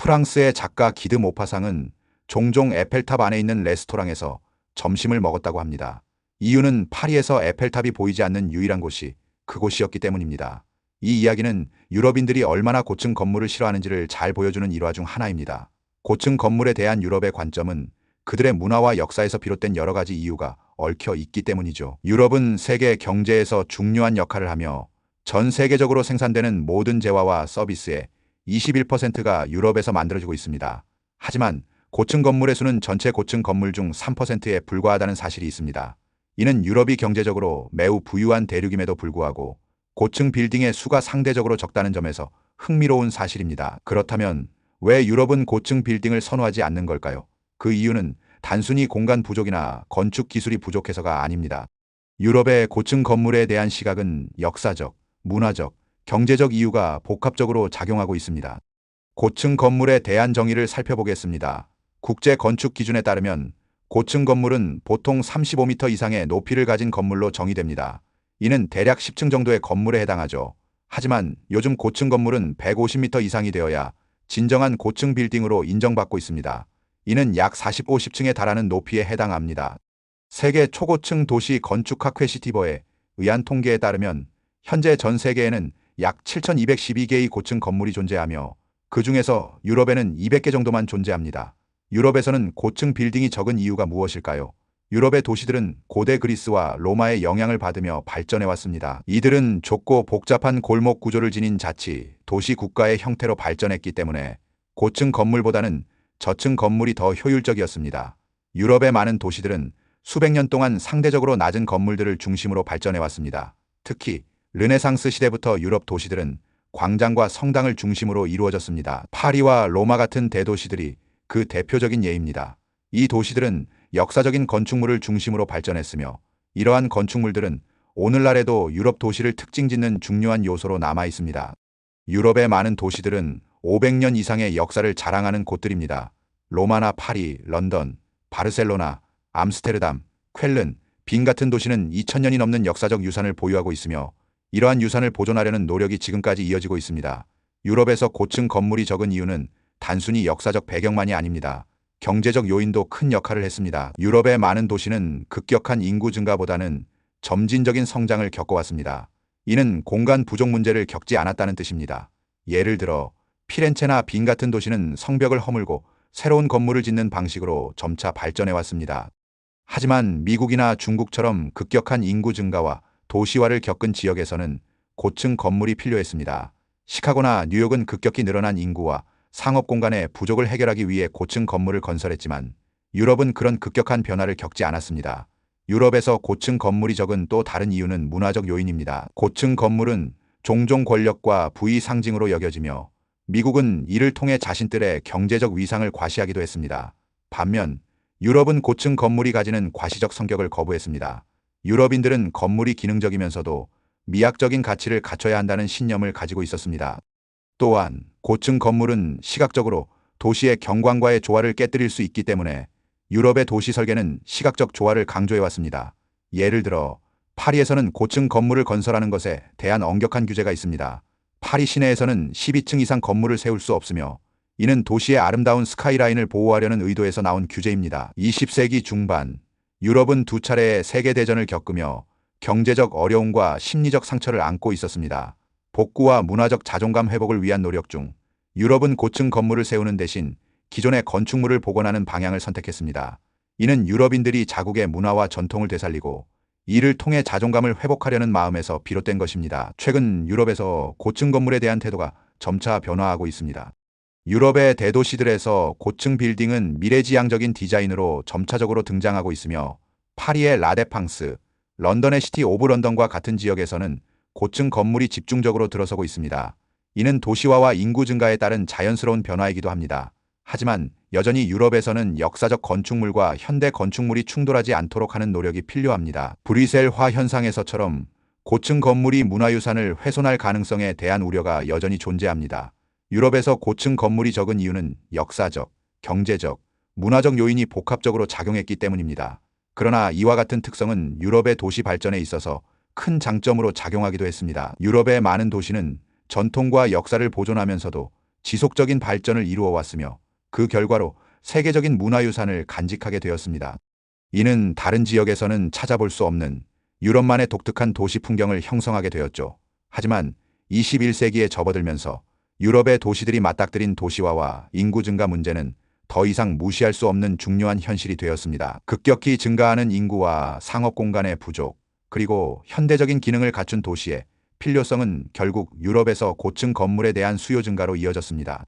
프랑스의 작가 기드 모파상은 종종 에펠탑 안에 있는 레스토랑에서 점심을 먹었다고 합니다. 이유는 파리에서 에펠탑이 보이지 않는 유일한 곳이 그곳이었기 때문입니다. 이 이야기는 유럽인들이 얼마나 고층 건물을 싫어하는지를 잘 보여주는 일화 중 하나입니다. 고층 건물에 대한 유럽의 관점은 그들의 문화와 역사에서 비롯된 여러 가지 이유가 얽혀 있기 때문이죠. 유럽은 세계 경제에서 중요한 역할을 하며 전 세계적으로 생산되는 모든 재화와 서비스의 21%가 유럽에서 만들어지고 있습니다. 하지만 고층 건물의 수는 전체 고층 건물 중 3%에 불과하다는 사실이 있습니다. 이는 유럽이 경제적으로 매우 부유한 대륙임에도 불구하고 고층 빌딩의 수가 상대적으로 적다는 점에서 흥미로운 사실입니다. 그렇다면 왜 유럽은 고층 빌딩을 선호하지 않는 걸까요? 그 이유는 단순히 공간 부족이나 건축 기술이 부족해서가 아닙니다. 유럽의 고층 건물에 대한 시각은 역사적, 문화적, 경제적 이유가 복합적으로 작용하고 있습니다. 고층 건물에 대한 정의를 살펴보겠습니다. 국제 건축 기준에 따르면 고층 건물은 보통 35m 이상의 높이를 가진 건물로 정의됩니다. 이는 대략 10층 정도의 건물에 해당하죠. 하지만 요즘 고층 건물은 150m 이상이 되어야 진정한 고층 빌딩으로 인정받고 있습니다. 이는 약 40-50층에 달하는 높이에 해당합니다. 세계 초고층 도시 건축학 퀘시티버에 의한 통계에 따르면 현재 전 세계에는 약 7,212개의 고층 건물이 존재하며 그 중에서 유럽에는 200개 정도만 존재합니다. 유럽에서는 고층 빌딩이 적은 이유가 무엇일까요? 유럽의 도시들은 고대 그리스와 로마의 영향을 받으며 발전해왔습니다. 이들은 좁고 복잡한 골목 구조를 지닌 자치, 도시 국가의 형태로 발전했기 때문에 고층 건물보다는 저층 건물이 더 효율적이었습니다. 유럽의 많은 도시들은 수백 년 동안 상대적으로 낮은 건물들을 중심으로 발전해왔습니다. 특히 르네상스 시대부터 유럽 도시들은 광장과 성당을 중심으로 이루어졌습니다. 파리와 로마 같은 대도시들이 그 대표적인 예입니다. 이 도시들은 역사적인 건축물을 중심으로 발전했으며 이러한 건축물들은 오늘날에도 유럽 도시를 특징짓는 중요한 요소로 남아 있습니다. 유럽의 많은 도시들은 500년 이상의 역사를 자랑하는 곳들입니다. 로마나 파리, 런던, 바르셀로나, 암스테르담, 쾰른, 빈 같은 도시는 2000년이 넘는 역사적 유산을 보유하고 있으며 이러한 유산을 보존하려는 노력이 지금까지 이어지고 있습니다. 유럽에서 고층 건물이 적은 이유는 단순히 역사적 배경만이 아닙니다. 경제적 요인도 큰 역할을 했습니다. 유럽의 많은 도시는 급격한 인구 증가보다는 점진적인 성장을 겪어왔습니다. 이는 공간 부족 문제를 겪지 않았다는 뜻입니다. 예를 들어 피렌체나 빈 같은 도시는 성벽을 허물고 새로운 건물을 짓는 방식으로 점차 발전해왔습니다. 하지만 미국이나 중국처럼 급격한 인구 증가와 도시화를 겪은 지역에서는 고층 건물이 필요했습니다. 시카고나 뉴욕은 급격히 늘어난 인구와 상업 공간의 부족을 해결하기 위해 고층 건물을 건설했지만 유럽은 그런 급격한 변화를 겪지 않았습니다. 유럽에서 고층 건물이 적은 또 다른 이유는 문화적 요인입니다. 고층 건물은 종종 권력과 부의 상징으로 여겨지며 미국은 이를 통해 자신들의 경제적 위상을 과시하기도 했습니다. 반면 유럽은 고층 건물이 가지는 과시적 성격을 거부했습니다. 유럽인들은 건물이 기능적이면서도 미학적인 가치를 갖춰야 한다는 신념을 가지고 있었습니다. 또한 고층 건물은 시각적으로 도시의 경관과의 조화를 깨뜨릴 수 있기 때문에 유럽의 도시 설계는 시각적 조화를 강조해왔습니다. 예를 들어 파리에서는 고층 건물을 건설하는 것에 대한 엄격한 규제가 있습니다. 파리 시내에서는 12층 이상 건물을 세울 수 없으며 이는 도시의 아름다운 스카이라인을 보호하려는 의도에서 나온 규제입니다. 20세기 중반 유럽은 두 차례의 세계대전을 겪으며 경제적 어려움과 심리적 상처를 안고 있었습니다. 복구와 문화적 자존감 회복을 위한 노력 중 유럽은 고층 건물을 세우는 대신 기존의 건축물을 복원하는 방향을 선택했습니다. 이는 유럽인들이 자국의 문화와 전통을 되살리고 이를 통해 자존감을 회복하려는 마음에서 비롯된 것입니다. 최근 유럽에서 고층 건물에 대한 태도가 점차 변화하고 있습니다. 유럽의 대도시들에서 고층 빌딩은 미래지향적인 디자인으로 점차적으로 등장하고 있으며 파리의 라데팡스, 런던의 시티 오브 런던과 같은 지역에서는 고층 건물이 집중적으로 들어서고 있습니다. 이는 도시화와 인구 증가에 따른 자연스러운 변화이기도 합니다. 하지만 여전히 유럽에서는 역사적 건축물과 현대 건축물이 충돌하지 않도록 하는 노력이 필요합니다. 브뤼셀화 현상에서처럼 고층 건물이 문화유산을 훼손할 가능성에 대한 우려가 여전히 존재합니다. 유럽에서 고층 건물이 적은 이유는 역사적, 경제적, 문화적 요인이 복합적으로 작용했기 때문입니다. 그러나 이와 같은 특성은 유럽의 도시 발전에 있어서 큰 장점으로 작용하기도 했습니다. 유럽의 많은 도시는 전통과 역사를 보존하면서도 지속적인 발전을 이루어 왔으며 그 결과로 세계적인 문화유산을 간직하게 되었습니다. 이는 다른 지역에서는 찾아볼 수 없는 유럽만의 독특한 도시 풍경을 형성하게 되었죠. 하지만 21세기에 접어들면서 유럽의 도시들이 맞닥뜨린 도시화와 인구 증가 문제는 더 이상 무시할 수 없는 중요한 현실이 되었습니다. 급격히 증가하는 인구와 상업 공간의 부족, 그리고 현대적인 기능을 갖춘 도시의 필요성은 결국 유럽에서 고층 건물에 대한 수요 증가로 이어졌습니다.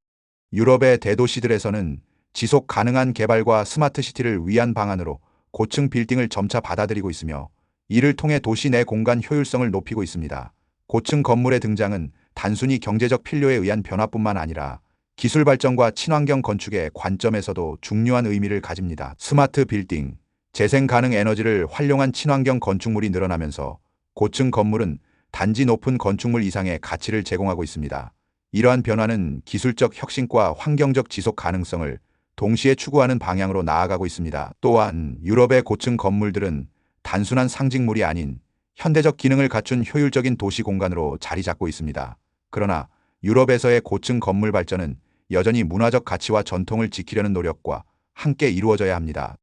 유럽의 대도시들에서는 지속 가능한 개발과 스마트 시티를 위한 방안으로 고층 빌딩을 점차 받아들이고 있으며 이를 통해 도시 내 공간 효율성을 높이고 있습니다. 고층 건물의 등장은 단순히 경제적 필요에 의한 변화뿐만 아니라 기술 발전과 친환경 건축의 관점에서도 중요한 의미를 가집니다. 스마트 빌딩, 재생 가능 에너지를 활용한 친환경 건축물이 늘어나면서 고층 건물은 단지 높은 건축물 이상의 가치를 제공하고 있습니다. 이러한 변화는 기술적 혁신과 환경적 지속 가능성을 동시에 추구하는 방향으로 나아가고 있습니다. 또한 유럽의 고층 건물들은 단순한 상징물이 아닌 현대적 기능을 갖춘 효율적인 도시 공간으로 자리 잡고 있습니다. 그러나 유럽에서의 고층 건물 발전은 여전히 문화적 가치와 전통을 지키려는 노력과 함께 이루어져야 합니다.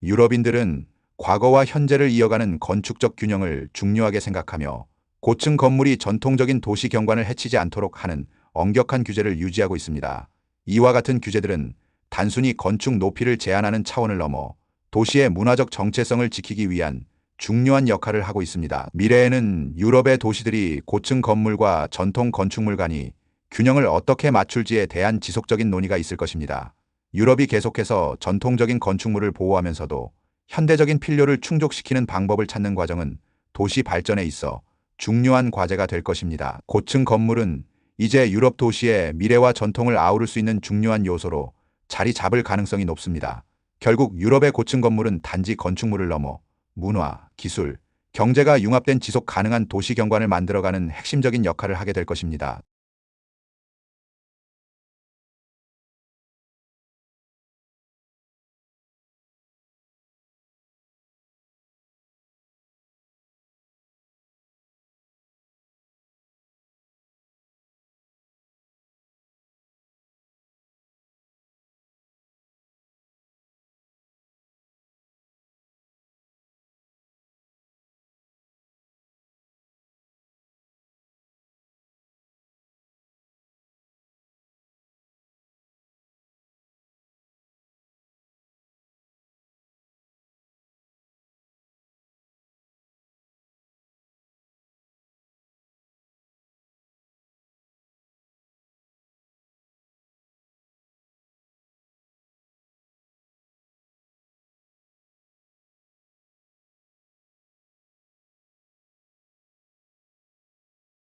유럽인들은 과거와 현재를 이어가는 건축적 균형을 중요하게 생각하며 고층 건물이 전통적인 도시 경관을 해치지 않도록 하는 엄격한 규제를 유지하고 있습니다. 이와 같은 규제들은 단순히 건축 높이를 제한하는 차원을 넘어 도시의 문화적 정체성을 지키기 위한 중요한 역할을 하고 있습니다. 미래에는 유럽의 도시들이 고층 건물과 전통 건축물 간의 균형을 어떻게 맞출지에 대한 지속적인 논의가 있을 것입니다. 유럽이 계속해서 전통적인 건축물을 보호하면서도 현대적인 필요를 충족시키는 방법을 찾는 과정은 도시 발전에 있어 중요한 과제가 될 것입니다. 고층 건물은 이제 유럽 도시의 미래와 전통을 아우를 수 있는 중요한 요소로 자리 잡을 가능성이 높습니다. 결국 유럽의 고층 건물은 단지 건축물을 넘어 문화, 기술, 경제가 융합된 지속 가능한 도시 경관을 만들어가는 핵심적인 역할을 하게 될 것입니다.